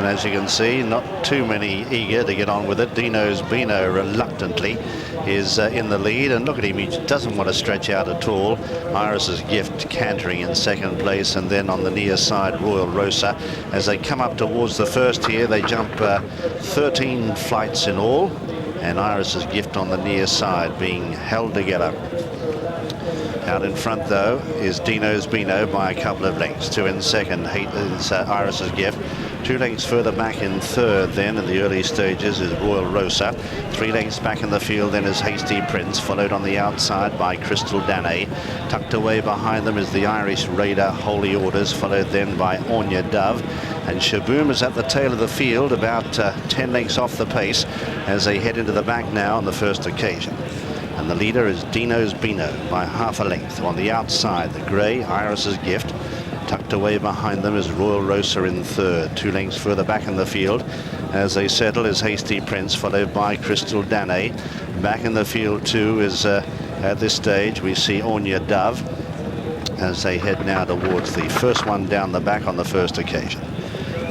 And as you can see, not too many eager to get on with it. Dino's Beano reluctantly is in the lead, and look at him, he doesn't want to stretch out at all. Iris's Gift cantering in second place, and then on the near side Royal Rosa. As they come up towards the first here, they jump 13 flights in all, and Iris's Gift on the near side being held together. Out in front, though, is Dino's Beano by a couple of lengths. 2 in second is Iris's Gift. 2 lengths further back in third, then in the early stages, is Royal Rosa. 3 lengths back in the field, then is Hasty Prince, followed on the outside by Crystal Danae. Tucked away behind them is the Irish Raider Holy Orders, followed then by Anya Dove. And Shaboom is at the tail of the field, about 10 lengths off the pace, as they head into the back now on the first occasion. And the leader is Dino's Beano by half a length. On the outside, the grey Iris's Gift. Tucked away behind them is Royal Rosa in third. 2 lengths further back in the field as they settle is Hasty Prince, followed by Crystal Danae. Back in the field too is at this stage we see Anya Dove as they head now towards the first one down the back on the first occasion.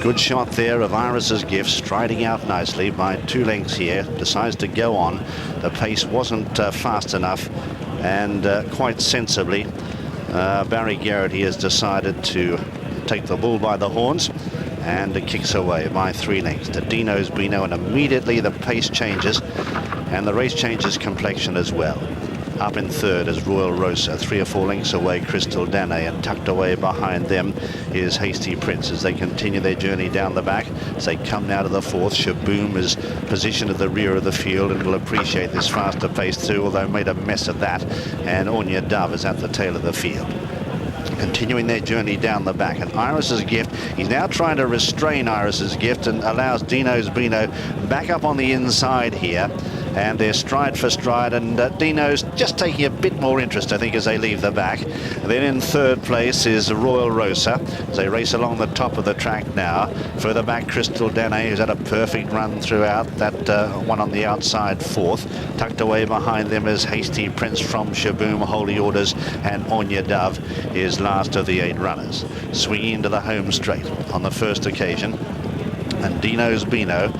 Good shot there of Iris's Gift, striding out nicely by 2 lengths here. Decides to go on. The pace wasn't fast enough, and quite sensibly Barry Garrity has decided to take the bull by the horns, and it kicks away by 3 lengths to Dino's Beano, and immediately the pace changes and the race changes complexion as well. Up in third is Royal Rosa, 3 or 4 lengths away Crystal Danae, and tucked away behind them is Hasty Prince as they continue their journey down the back. As they come now to the fourth, Shaboom is positioned at the rear of the field and will appreciate this faster pace too, although made a mess of that. And Anya Dove is at the tail of the field. Continuing their journey down the back, and Iris's Gift, he's now trying to restrain Iris's Gift and allows Dino's Beano back up on the inside here, and they're stride for stride, and Dino's just taking a bit more interest, I think, as they leave the back. Then in third place is Royal Rosa as they race along the top of the track now. Further back Crystal Danae, who's had a perfect run throughout. That one on the outside fourth. Tucked away behind them is Hasty Prince from Shaboom, Holy Orders, and Anya Dove is last of the 8 runners. Swinging into the home straight on the first occasion, and Dino's Beano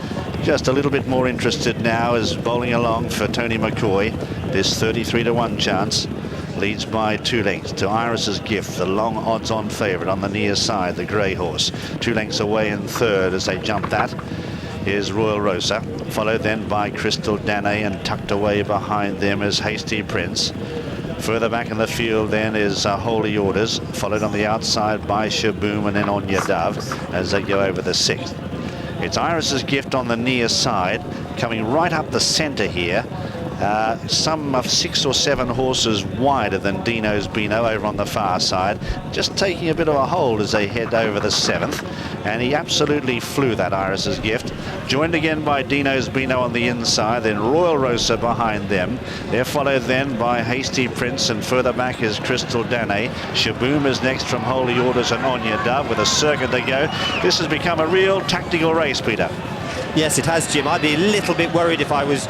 just a little bit more interested now, is bowling along for Tony McCoy. This 33-to-1 chance, leads by 2 lengths to Iris's Gift, the long odds-on favourite on the near side, the grey horse. 2 lengths away in third as they jump that is Royal Rosa, followed then by Crystal Danae, and tucked away behind them is Hasty Prince. Further back in the field then is Holy Orders, followed on the outside by Shaboom, and then Anya Dove as they go over the 6th. It's Iris's Gift on the near side, coming right up the centre here. Some of 6 or 7 horses wider than Dino's Beano over on the far side, just taking a bit of a hold as they head over the 7th, and he absolutely flew that, Iris's Gift. Joined again by Dino's Beano on the inside, then Royal Rosa behind them. They're followed then by Hasty Prince, and further back is Crystal Danae. Shaboom is next from Holy Orders and Anya Dove with a circuit to go. This has become a real tactical race, Peter. Yes, it has, Jim. I'd be a little bit worried if I was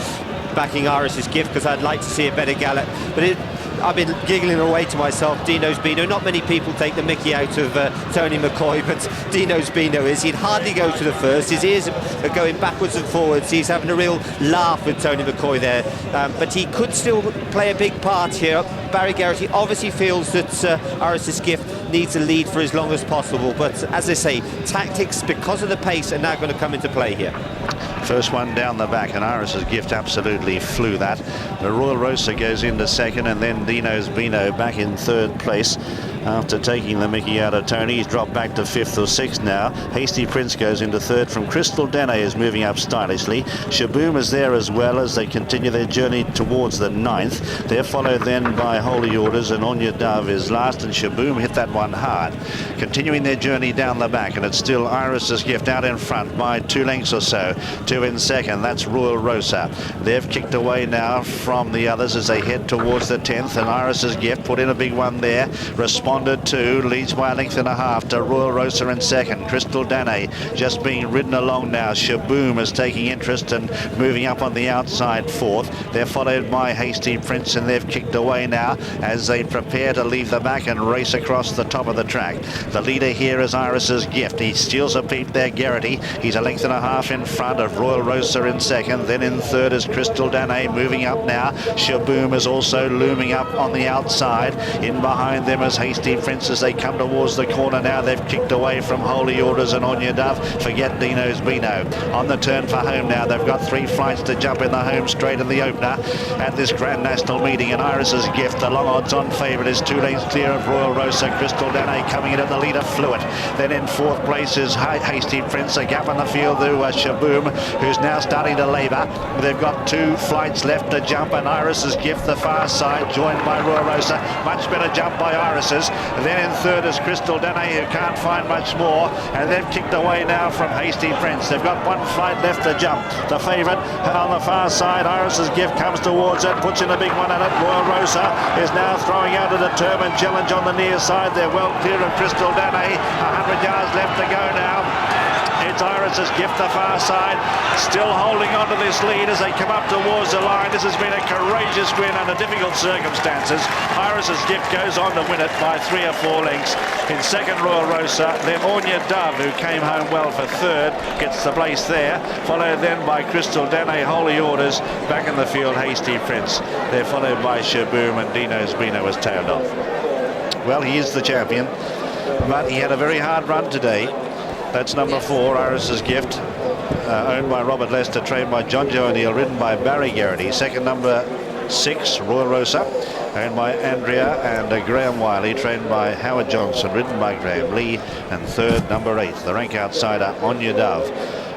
backing Iris's Gift, because I'd like to see a better gallop, but I've been giggling away to myself. Dino's Beano, not many people take the mickey out of Tony McCoy, but Dino's Beano is. He'd hardly go to the first. His ears are going backwards and forwards. He's having a real laugh with Tony McCoy there, but he could still play a big part here. Barry Garrity obviously feels that Iris's Gift needs a lead for as long as possible, but as I say, tactics, because of the pace, are now going to come into play here. First one down the back, and Iris's Gift absolutely flew that. The Royal Rosa goes into second, and then Dino's Beano back in third place after taking the mickey out of Tony. He's dropped back to 5th or 6th now. Hasty Prince goes into third from Crystal Danae, is moving up stylishly. Shaboom is there as well as they continue their journey towards the 9th. They're followed then by Holy Orders, and Anya Dove is last, and Shaboom hit that one hard. Continuing their journey down the back, and it's still Iris's Gift out in front by 2 lengths or so. 2 in second, that's Royal Rosa. They've kicked away now from the others as they head towards the 10th, and Iris's Gift put in a big one there. Response Bonded 2 leads by a length and a half to Royal Rosa in second. Crystal Danae just being ridden along now. Shaboom is taking interest and moving up on the outside fourth. They're followed by Hasty Prince, and they've kicked away now as they prepare to leave the back and race across the top of the track. The leader here is Iris's Gift. He steals a peep there, Garrity. He's a length and a half in front of Royal Rosa in second. Then in third is Crystal Danae moving up now. Shaboom is also looming up on the outside. In behind them is Hasty Prince as they come towards the corner now. They've kicked away from Holy Orders and On Your Dove. Forget Dino's Beano. On the turn for home now. They've got 3 flights to jump in the home straight in the opener at this Grand National meeting. And Iris's Gift, the long odds on favourite, is 2 lengths clear of Royal Rosa. Crystal Danae coming in at the leader, Fluid. Then in fourth place is Hasty Prince. A gap in the field to Shaboom, who's now starting to labour. They've got 2 flights left to jump, and Iris's Gift, the far side, joined by Royal Rosa. Much better jump by Iris's. Then in third is Crystal Danae, who can't find much more, and they've kicked away now from Hasty Prince. They've got 1 flight left to jump. The favourite on the far side, Iris's Gift, comes towards it, puts in a big one at it. Royal Rosa is now throwing out a determined challenge on the near side. They're well clear of Crystal Danae. 100 yards left to go now. It's Iris's Gift, the far side, still holding on to this lead as they come up towards the line. This has been a courageous win under difficult circumstances. Iris's Gift goes on to win it by 3 or 4 lengths. In second, Royal Rosa. Then On Your Dove, who came home well for third, gets the place there. Followed then by Crystal Danae, Holy Orders. Back in the field, Hasty Prince. They're followed by Shaboom, and Dino's Beano was tailed off. Well, he is the champion, but he had a very hard run today. That's number 4, Iris's Gift, owned by Robert Lester, trained by John Joe O'Neill, ridden by Barry Garrity. Second, number 6, Royal Rosa, owned by Andrea and Graham Wiley, trained by Howard Johnson, ridden by Graham Lee. And third, number 8, the rank outsider, On Your Dove,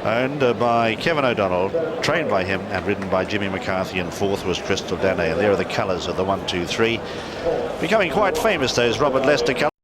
owned by Kevin O'Donnell, trained by him and ridden by Jimmy McCarthy. And fourth was Crystal Danae. And there are the colours of the 1, 2, 3. Becoming quite famous, those Robert Lester colours.